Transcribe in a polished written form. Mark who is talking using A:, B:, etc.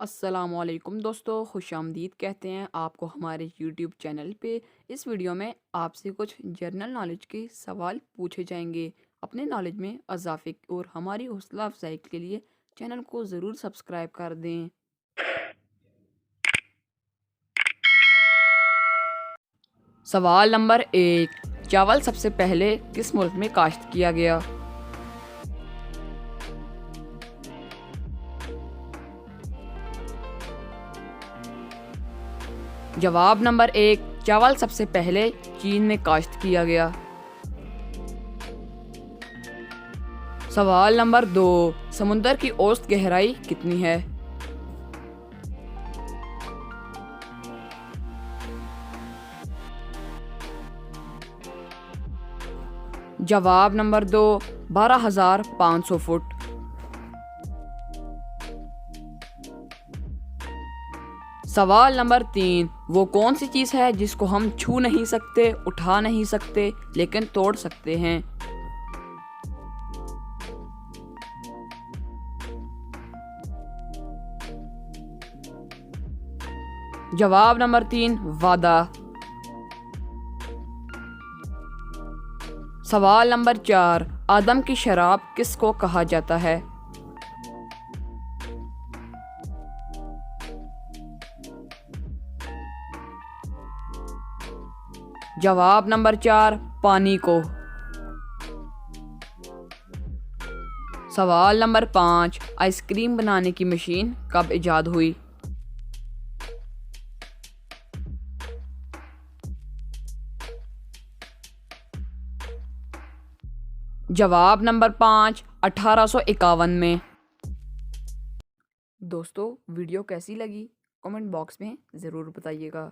A: अस्सलामुअलैकुम दोस्तों, खुशामदीद कहते हैं आपको हमारे यूट्यूब चैनल पे। इस वीडियो में आपसे कुछ जनरल नॉलेज के सवाल पूछे जाएंगे। अपने नॉलेज में इजाफे और हमारी हौसला अफजाई के लिए चैनल को ज़रूर सब्सक्राइब कर दें। सवाल नंबर 1, चावल सबसे पहले किस मुल्क में काश्त किया गया? जवाब नंबर 1, चावल सबसे पहले चीन में काश्त किया गया। सवाल नंबर 2, समुंदर की औसत गहराई कितनी है? जवाब नंबर 2, 12,500 फुट। सवाल नंबर 3, वो कौन सी चीज़ है जिसको हम छू नहीं सकते, उठा नहीं सकते, लेकिन तोड़ सकते हैं? जवाब नंबर 3, वादा। सवाल नंबर 4, आदम की शराब किसको कहा जाता है? जवाब नंबर 4, पानी को। सवाल नंबर 5, आइसक्रीम बनाने की मशीन कब इजाद हुई? जवाब नंबर 5, 1851 में। दोस्तों, वीडियो कैसी लगी कमेंट बॉक्स में ज़रूर बताइएगा।